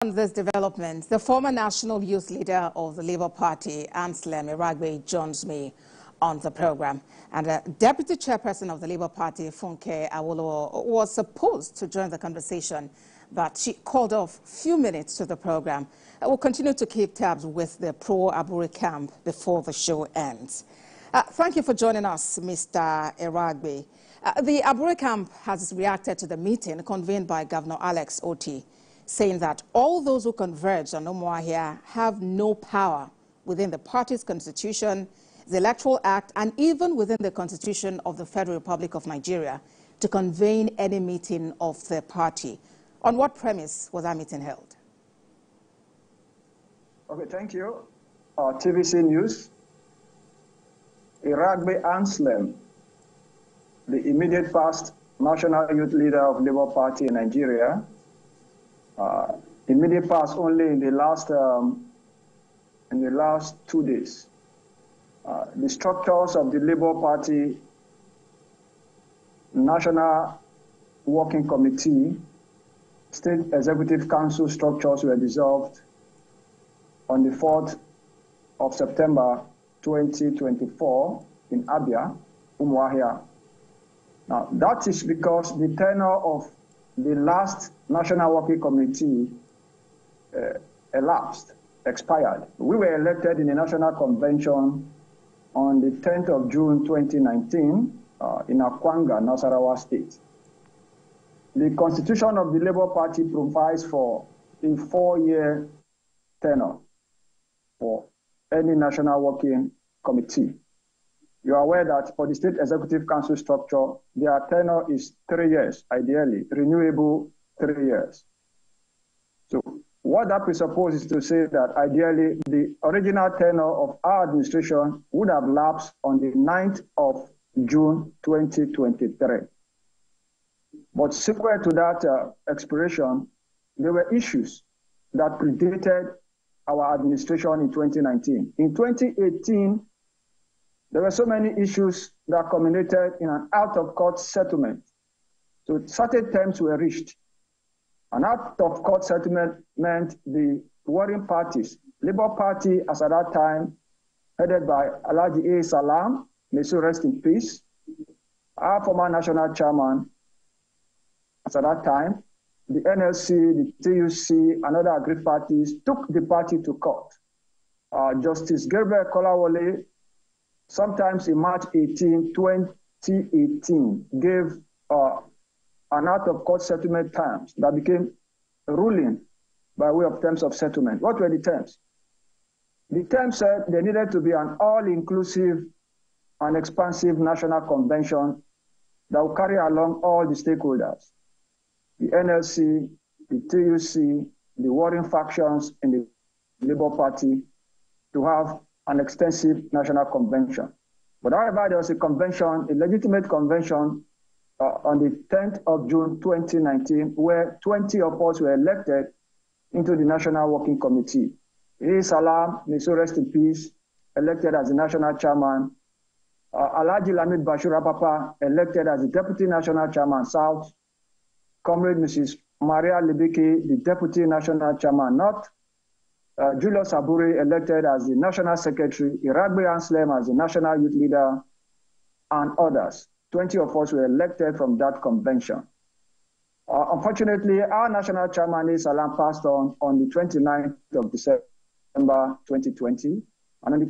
On this development, the former national youth leader of the Labour Party, Anslem Eragba, joins me on the program. And the deputy chairperson of the Labour Party, Funke Awolowo, was supposed to join the conversation, but she called off a few minutes to the program. We'll continue to keep tabs with the pro-Abure camp before the show ends. Thank you for joining us, Mr. Eragba. The Abure camp has reacted to the meeting convened by Governor Alex Otti, saying that all those who converge on Umuahia have no power within the party's constitution, the Electoral Act, and even within the Constitution of the Federal Republic of Nigeria to convene any meeting of the party. On what premise was that meeting held? Okay, thank you. TVC News. Eragba Anslem, the immediate past national youth leader of Labour Party in Nigeria, immediate past only in the last 2 days. The structures of the Labour Party National Working Committee, State Executive Council structures were dissolved on the 4th of September 2024 in Abia, Umuahia. Now, that is because the tenure of the last National Working Committee expired. We were elected in the National Convention on the 10th of June 2019 in Akwanga, Nasarawa State. The Constitution of the Labour Party provides for a 4-year tenure for any National Working Committee. You are aware that for the State Executive Council structure, their tenure is 3 years, ideally, renewable 3 years. So what that presupposes is to say that ideally the original tenure of our administration would have lapsed on the 9th of June 2023. But subsequent to that expiration, there were issues that predated our administration in 2019. In 2018, there were so many issues that culminated in an out-of-court settlement. So certain terms were reached. An out-of-court settlement meant the warring parties, Labour Party as at that time, headed by Alhaji A. Salam, may so rest in peace, our former national chairman as at that time, the NLC, the TUC, and other aggrieved parties took the party to court. Justice Gabriel Kolawole, sometimes in March 18, 2018, gave an out-of-court settlement terms that became a ruling by way of terms of settlement. What were the terms? The terms said there needed to be an all-inclusive and expansive national convention that would carry along all the stakeholders, the NLC, the TUC, the warring factions in the Labour Party, to have an extensive national convention. But however, there was a convention, a legitimate convention, on the 10th of June 2019, where 20 of us were elected into the National Working Committee. A. Salam, may so rest in peace, elected as the national chairman. Alhaji Lamid Bashir Apapa, elected as the deputy national chairman South. Comrade Mrs. Maria Libiki, the deputy national chairman North. Julius Abure, elected as the national secretary. Eragba Anslem as the national youth leader, and others. 20 of us were elected from that convention. Unfortunately, our national chairman, Salam, passed on the 29th of December 2020. And on the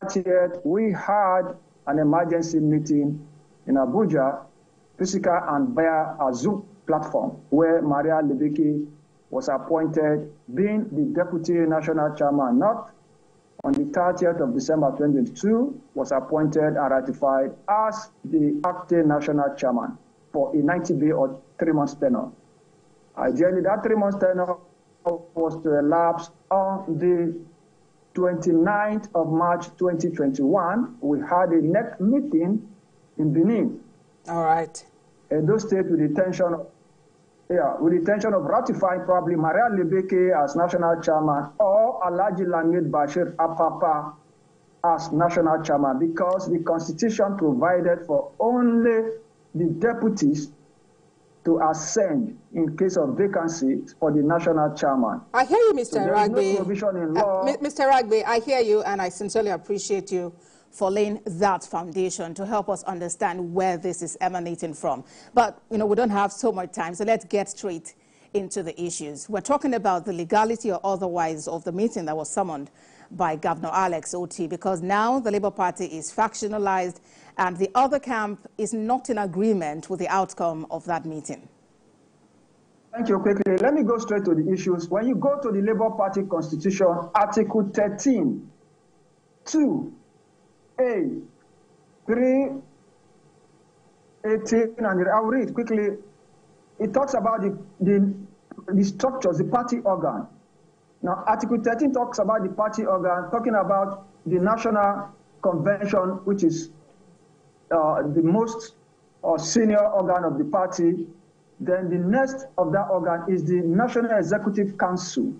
30th, we had an emergency meeting in Abuja, physical and via a Zoom platform, where Maria Libiki was appointed, being the deputy national chairman, not on the 30th of December 2022, was appointed and ratified as the acting national chairman for a 90-day or 3 months tenure. Ideally, that 3 months tenure was to elapse on the 29th of March 2021. We had a next meeting in Benin. All right. Edo State with the intention of ratifying probably Maria Libeke as national chairman or Alhaji Lamid Bashir Apapa as national chairman, because the Constitution provided for only the deputies to ascend in case of vacancy for the national chairman. I hear you, Mr. So Eragba. there is no provision in law. Mr. Eragba, I hear you, and I sincerely appreciate you for laying that foundation to help us understand where this is emanating from. But, we don't have so much time, so let's get straight into the issues. We're talking about the legality or otherwise of the meeting that was summoned by Governor Alex Otti, because now the Labour Party is factionalized and the other camp is not in agreement with the outcome of that meeting. Thank you. Quickly, let me go straight to the issues. When you go to the Labour Party Constitution, Article 13, 2A, 3, 18, and I'll read quickly. It talks about the structures, the party organ. Now, Article 13 talks about the party organ, talking about the National Convention, which is the most senior organ of the party. Then the next of that organ is the National Executive Council.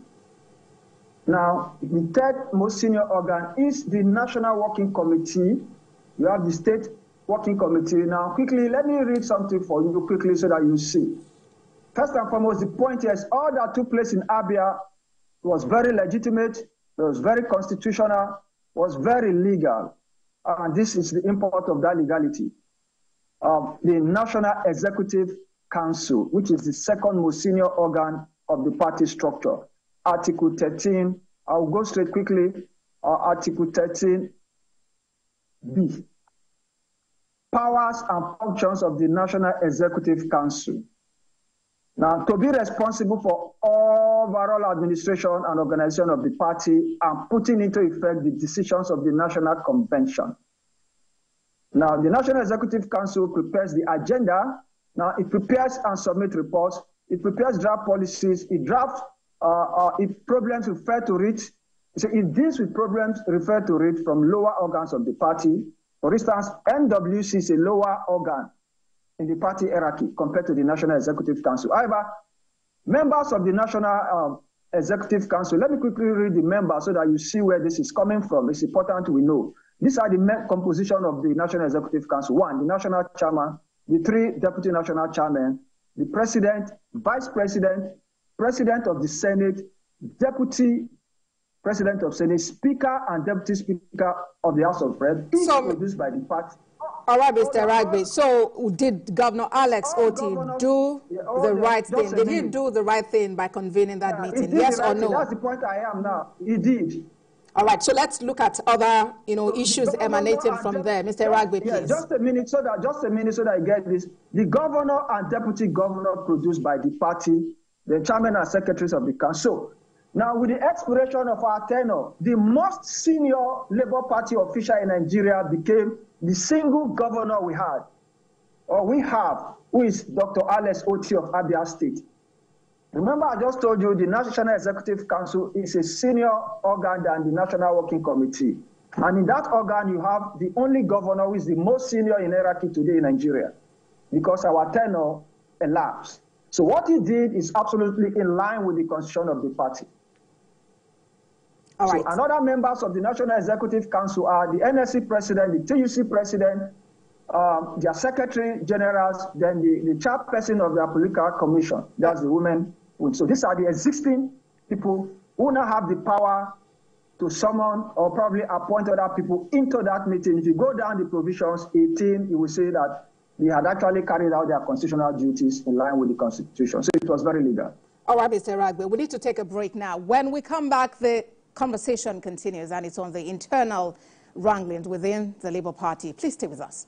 Now, the third most senior organ is the National Working Committee. You have the State Working Committee. Now, quickly, let me read something for you quickly so that you see. First and foremost, the point is all that took place in Abia was very legitimate, it was very constitutional, was very legal. And this is the import of that legality. The National Executive Council, which is the second most senior organ of the party structure. Article 13, I'll go straight quickly. Article 13B. Powers and functions of the National Executive Council. Now, to be responsible for overall administration and organization of the party and putting into effect the decisions of the National Convention. Now, the National Executive Council prepares the agenda. Now, it prepares and submits reports. It prepares draft policies. It drafts if problems refer to it. So it deals with problems referred to it from lower organs of the party. For instance, NWC is a lower organ in the party hierarchy compared to the National Executive Council. However, members of the National Executive Council, let me quickly read the members so that you see where this is coming from. It's important we know. These are the composition of the National Executive Council. 1, the National Chairman, the 3 Deputy National Chairmen, the President, Vice President, President of the Senate, Deputy President of Senate, Speaker and Deputy Speaker of the House of Reps, each produced by the party. All right, Mr. Eragba. So did Governor Alex Otti do the right thing? Did he do the right thing by convening that meeting? Yes or no? That's the point I am now. He did. All right, so let's look at other, issues emanating from there. Mr. Eragba, please. Just a minute so that I get this. The governor and deputy governor produced by the party, the chairman and secretaries of the council. Now, with the expiration of our tenure, the most senior Labour Party official in Nigeria became the single governor we have, who is Dr. Alex Otti of Abia State. Remember, I just told you the National Executive Council is a senior organ than the National Working Committee. And in that organ, you have the only governor who is the most senior in hierarchy today in Nigeria, because our tenure elapsed. So what he did is absolutely in line with the constitution of the party. All right. So another members of the National Executive Council are the NSC president, the TUC president, their secretary generals, then the chairperson of the political commission. That's the women. So these are the existing people who now have the power to summon or probably appoint other people into that meeting. If you go down the provisions 18, you will see that they had actually carried out their constitutional duties in line with the Constitution. So it was very legal. All right, Mr. Eragba, we need to take a break now. When we come back, the conversation continues, and it's on the internal wranglings within the Labour Party. Please stay with us.